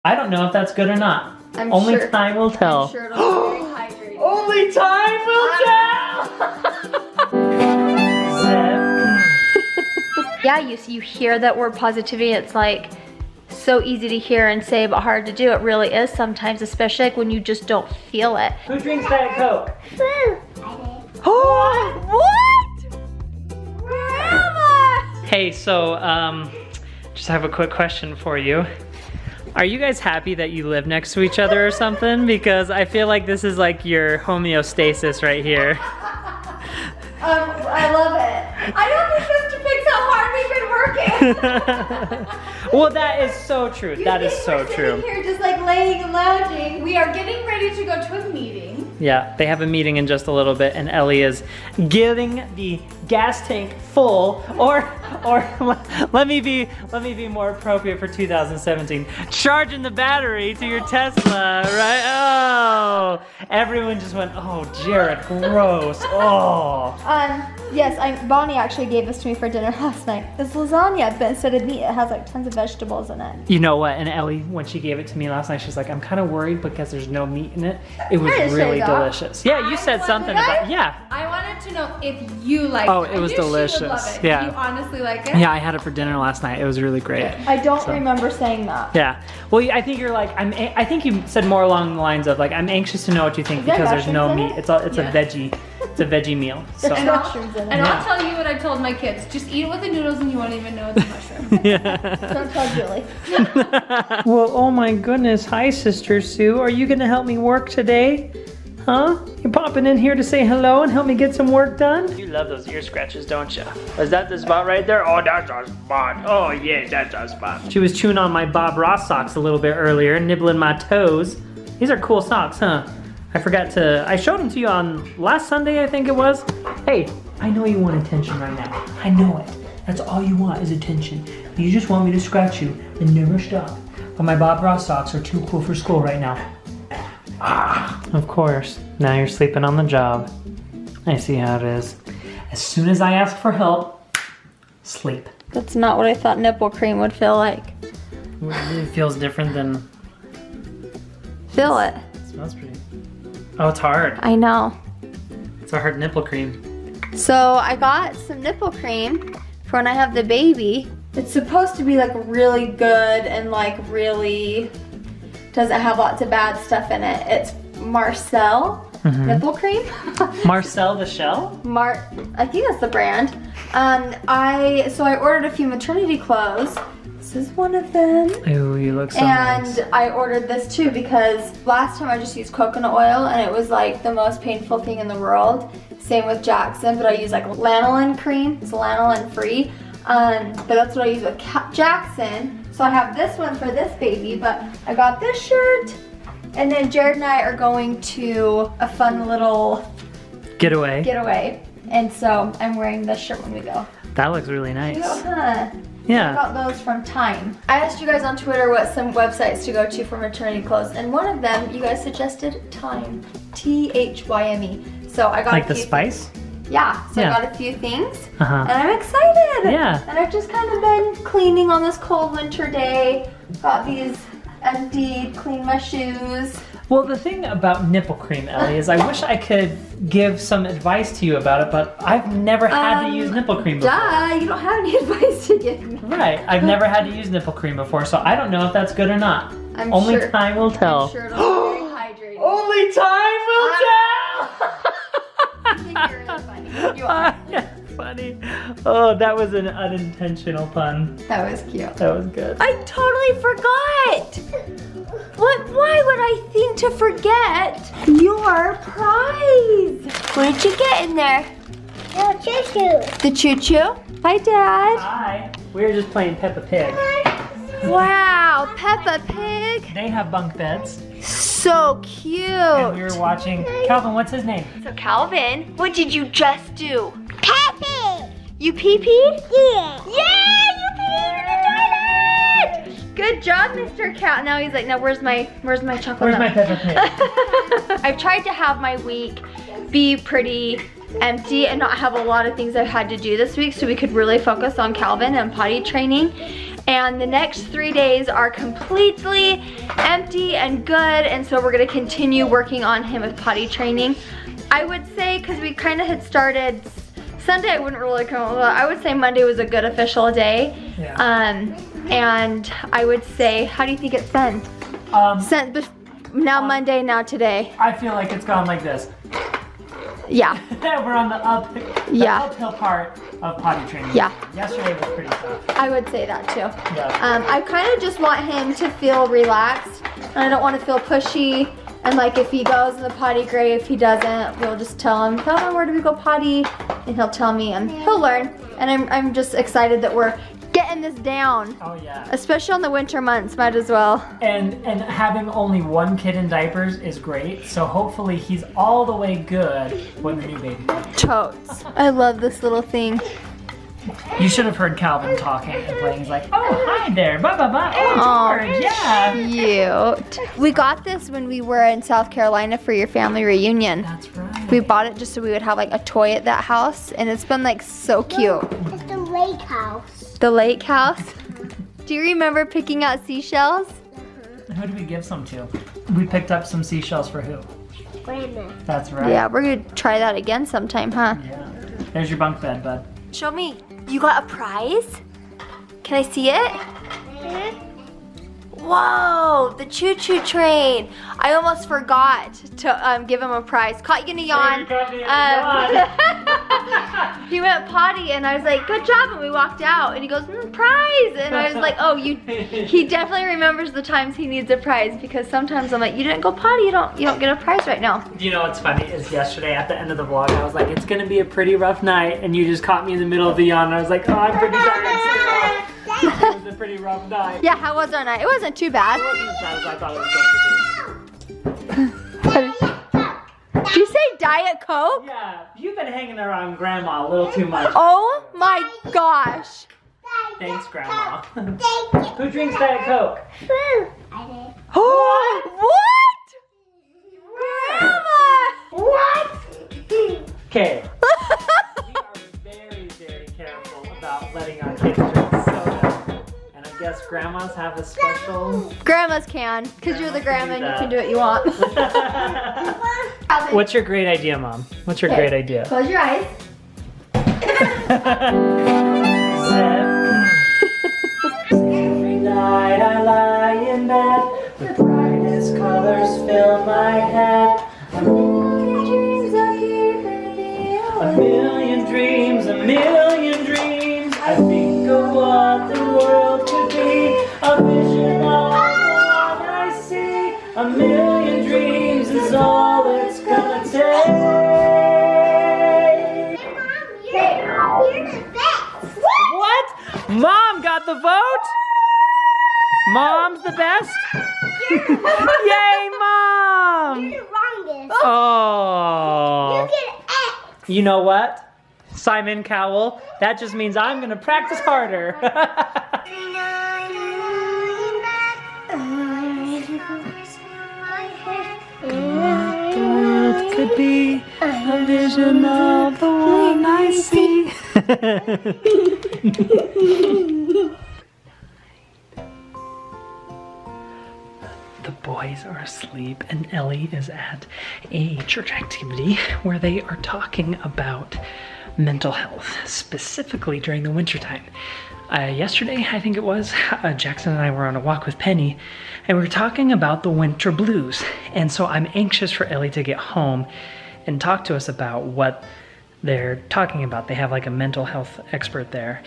I don't know if that's good or not. Only time will tell. I'm sure it'll be very hydrating. Only time will tell! Yeah, you hear that word positivity, it's like so easy to hear and say but hard to do. It really is sometimes, especially like when you just don't feel it. Who drinks Diet Coke? Oh, what? Grandma! Hey, so just have a quick question for you. Are you guys happy that you live next to each other or something? Because I feel like this is like your homeostasis right here. I love it. I don't think Mr. Pig's how hard we've been working. Well, that is so true. That is so true. We're here just like laying and lounging. We are getting ready to go to a meeting. Yeah, they have a meeting in just a little bit, and Ellie is getting the gas tank full, or let me be more appropriate for 2017. Charging the battery to your Tesla, right? Oh, everyone just went, oh, Jared, gross. Oh. Yes, Bonnie actually gave this to me for dinner last night. It's lasagna, but instead of meat, it has like tons of vegetables in it. You know what? And Ellie, when she gave it to me last night, she's like, I'm kind of worried because there's no meat in it. It was really delicious. Yeah, you said something about, yeah. I wanted to know if you liked it. Oh, it was delicious. Yeah. Did you honestly like it? Yeah, I had it for dinner last night. It was really great. I don't remember saying that. Yeah. Well, I think you're like, I think you said more along the lines of like, I'm anxious to know what you think because there's no meat. It's a veggie. It's a veggie meal. So. And I'll tell you what I told my kids. Just eat it with the noodles and you won't even know it's a mushroom. Yeah. Don't tell Julie. Well, oh my goodness. Hi, Sister Sue. Are you going to help me work today? Huh? You popping in here to say hello and help me get some work done? You love those ear scratches, don't you? Is that the spot right there? Oh, that's our spot. Oh, yeah, that's our spot. She was chewing on my Bob Ross socks a little bit earlier, nibbling my toes. These are cool socks, huh? I showed them to you on last Sunday, I think it was. Hey, I know you want attention right now. I know it. That's all you want is attention. You just want me to scratch you and never stop. But my Bob Ross socks are too cool for school right now. Ah, of course. Now you're sleeping on the job. I see how it is. As soon as I ask for help, sleep. That's not what I thought nipple cream would feel like. It feels different than... Feel it. It smells pretty. Oh, it's hard. I know. It's a hard nipple cream. So I got some nipple cream for when I have the baby. It's supposed to be like really good and like really doesn't have lots of bad stuff in it. It's Marcel nipple cream. Marcel the Shell? I think that's the brand. So I ordered a few maternity clothes. This is one of them. Ooh, you look so nice. And I ordered this too because last time I just used coconut oil and it was like the most painful thing in the world. Same with Jackson, but I use like lanolin cream. It's lanolin free. But that's what I use with Jackson. So I have this one for this baby, but I got this shirt. And then Jared and I are going to a fun little getaway. And so I'm wearing this shirt when we go. That looks really nice. Huh? Yeah. I got those from Time. I asked you guys on Twitter what some websites to go to for maternity clothes, and one of them you guys suggested Time. T-H-Y-M-E. So I got like the spice? Yeah. So I got a few things, and I'm excited. Yeah. And I've just kind of been cleaning on this cold winter day. Got these emptied, cleaned my shoes. Well, the thing about nipple cream, Ellie, is I wish I could give some advice to you about it, but I've never had to use nipple cream before. Duh, you don't have any advice to give me. Right, I've never had to use nipple cream before, so I don't know if that's good or not. Only time will tell. I'm sure it'll be very hydrating. Only time will tell! I think you're really funny. You are. Yeah, funny. Oh, that was an unintentional pun. That was cute. That was good. I totally forgot. Why would I think to forget your prize? What did you get in there? The choo-choo. The choo-choo? Hi, Dad. Hi. We were just playing Peppa Pig. Wow, Peppa Pig. They have bunk beds. So cute. And we were watching, Calvin, what's his name? So Calvin, what did you just do? Peppy. You pee-peed? Yeah. Yeah, you peed in the toilet! Good job, Mr. Cat. Now he's like, now where's my chocolate? Where's my Peppa Pig? I've tried to have my week be pretty empty and not have a lot of things I've had to do this week so we could really focus on Calvin and potty training. And the next 3 days are completely empty and good, and so we're gonna continue working on him with potty training. I would say, because we kind of had started, Sunday I wouldn't really come, I would say Monday was a good official day. Yeah. And I would say, how do you think it's been? Now Monday, now today. I feel like it's gone like this. Yeah. We're on the uphill part of potty training. Yeah. Yesterday was pretty tough. I would say that too. Yeah. I kind of just want him to feel relaxed, and I don't want to feel pushy. And like if he goes in the potty, great. If he doesn't, we'll just tell him where do we go potty, and he'll tell me, and he'll learn. And I'm just excited that we're getting this down. Oh yeah. Especially on the winter months, might as well. And having only one kid in diapers is great. So hopefully he's all the way good when the new baby comes. Totes. I love this little thing. You should have heard Calvin talking and playing. He's like, oh, hi there, blah, blah, blah. Oh, George, yeah. Cute. We got this when we were in South Carolina for your family reunion. That's right. We bought it just so we would have like a toy at that house, and it's been like so cute. It's the lake house. The lake house? Do you remember picking out seashells? Who did we give some to? We picked up some seashells for who? Grandma. That's right. Yeah, we're gonna try that again sometime, huh? Yeah. There's your bunk bed, bud. Show me. You got a prize? Can I see it? Whoa, the choo-choo train. I almost forgot to give him a prize. Caught you in a yawn. He went potty and I was like, good job, and we walked out and he goes, prize. And I was like, oh, he definitely remembers the times he needs a prize, because sometimes I'm like, you didn't go potty, you don't get a prize right now. You know what's funny is yesterday at the end of the vlog, I was like, it's gonna be a pretty rough night, and you just caught me in the middle of the yawn and I was like, oh, I'm pretty tired. It was a pretty rough night. Yeah, how was our night? It wasn't too bad. It wasn't as bad as I thought it was going to be. Did you say Diet Coke? Yeah, you've been hanging around Grandma a little too much. Oh my gosh. Thanks, Grandma. Thank you. Who drinks Diet Coke? I did. Oh, what? Grandma! What? Okay. We are very, very careful about letting our kids drink soda. And I guess grandmas have a special... Grandmas can, because you're the grandma and you can do what you want. What's your great idea, Mom? What's your great idea? Close your eyes. Every night I lie in bed, the brightest colors fill my head. A million dreams are keeping me awake. A million dreams, a million dreams. I think of what the world could be. A vision of what I see. A million dreams is all it's gonna take. You're the best. What? Mom got the vote? Mom's the best? Yay, Mom! You're the wrongest. Oh. You get X. You know what? Simon Cowell, that just means I'm gonna practice harder. What could be a vision of the one I see? The boys are asleep and Ellie is at a church activity where they are talking about mental health, specifically during the wintertime. Yesterday, I think it was, Jackson and I were on a walk with Penny and we were talking about the winter blues. And so I'm anxious for Ellie to get home and talk to us about what they're talking about. They have like a mental health expert there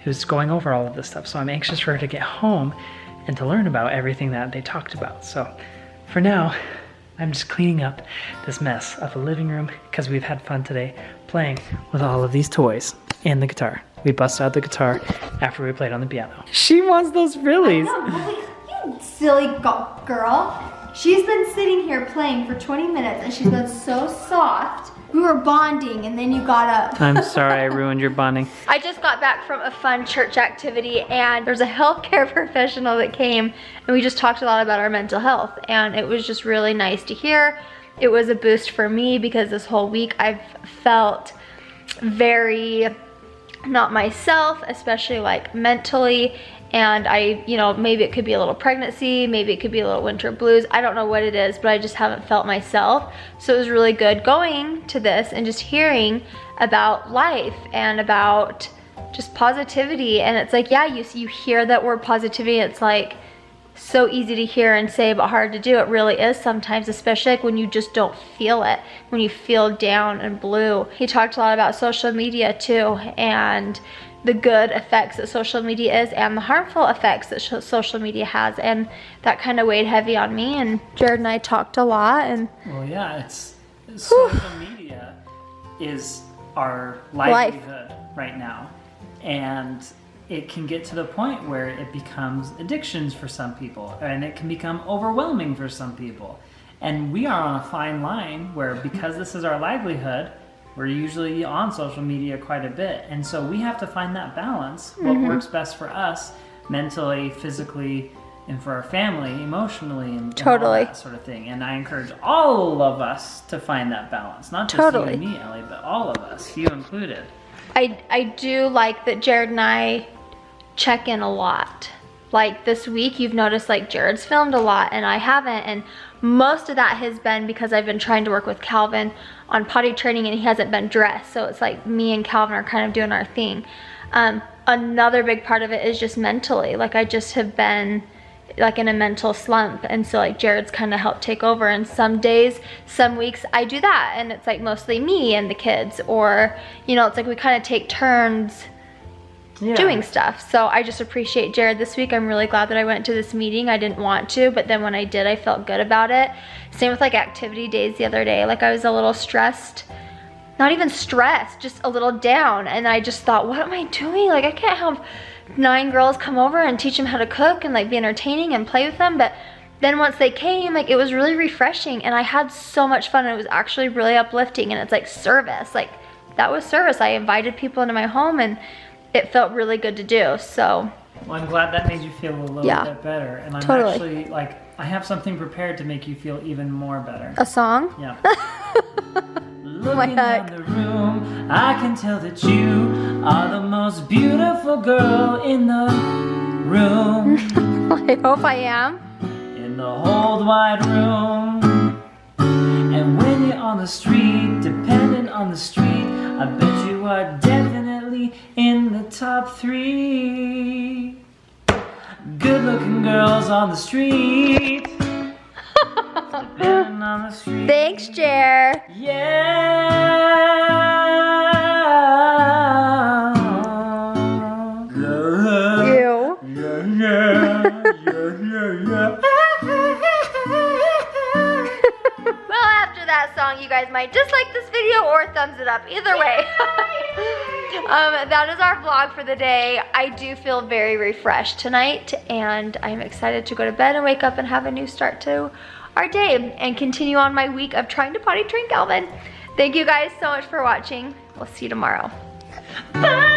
who's going over all of this stuff. So I'm anxious for her to get home and to learn about everything that they talked about. So for now, I'm just cleaning up this mess of a living room because we've had fun today playing with all of these toys and the guitar. We busted out the guitar after we played on the piano. She wants those frillies. You silly girl. She's been sitting here playing for 20 minutes and she's been so soft. We were bonding and then you got up. I'm sorry I ruined your bonding. I just got back from a fun church activity and there's a healthcare professional that came and we just talked a lot about our mental health and it was just really nice to hear. It was a boost for me because this whole week I've felt very not myself, especially like mentally. And I, you know, maybe it could be a little pregnancy, maybe it could be a little winter blues. I don't know what it is, but I just haven't felt myself. So it was really good going to this and just hearing about life and about just positivity. And it's like, yeah, you hear that word positivity, it's like so easy to hear and say, but hard to do. It really is sometimes, especially like when you just don't feel it, when you feel down and blue. He talked a lot about social media too, and the good effects that social media is and the harmful effects that social media has, and that kind of weighed heavy on me. And Jared and I talked a lot. And well, yeah, it's social media is our livelihood right now, and it can get to the point where it becomes addictions for some people, and it can become overwhelming for some people. And we are on a fine line where, because this is our livelihood, we're usually on social media quite a bit. And so we have to find that balance, what works best for us mentally, physically, and for our family, emotionally, and all that sort of thing. And I encourage all of us to find that balance. Not just you and me, Ellie, but all of us, you included. I do like that Jared and I check in a lot. Like this week, you've noticed like Jared's filmed a lot and I haven't. And most of that has been because I've been trying to work with Calvin on potty training and he hasn't been dressed. So it's like me and Calvin are kind of doing our thing. Another big part of it is just mentally. Like I just have been like in a mental slump. And so like Jared's kind of helped take over. And some days, some weeks I do that. And it's like mostly me and the kids. Or, you know, it's like we kind of take turns doing stuff. So I just appreciate Jared this week. I'm really glad that I went to this meeting. I didn't want to, but then when I did, I felt good about it. Same with like activity days the other day. Like I was a little stressed, not even stressed, just a little down. And I just thought, what am I doing? Like I can't have 9 girls come over and teach them how to cook and like be entertaining and play with them. But then once they came, like it was really refreshing and I had so much fun. And it was actually really uplifting, and it's like service. Like that was service. I invited people into my home and it felt really good to do. So well, I'm glad that made you feel a little bit better. And I'm actually like, I have something prepared to make you feel even more better. A song? Yeah. Looking down the room, I can tell that you are the most beautiful girl in the room. I hope I am. In the whole wide room. And when you're on the street, depending on the street, I bet you are definitely in the top 3 good-looking girls on the street. Depending on the street. Thanks, Jer. Yeah. Ew. Well, after that song, you guys might dislike this video or thumbs it up. Either way. That is our vlog for the day. I do feel very refreshed tonight, and I'm excited to go to bed and wake up and have a new start to our day and continue on my week of trying to potty train Calvin. Thank you guys so much for watching. We'll see you tomorrow. Bye!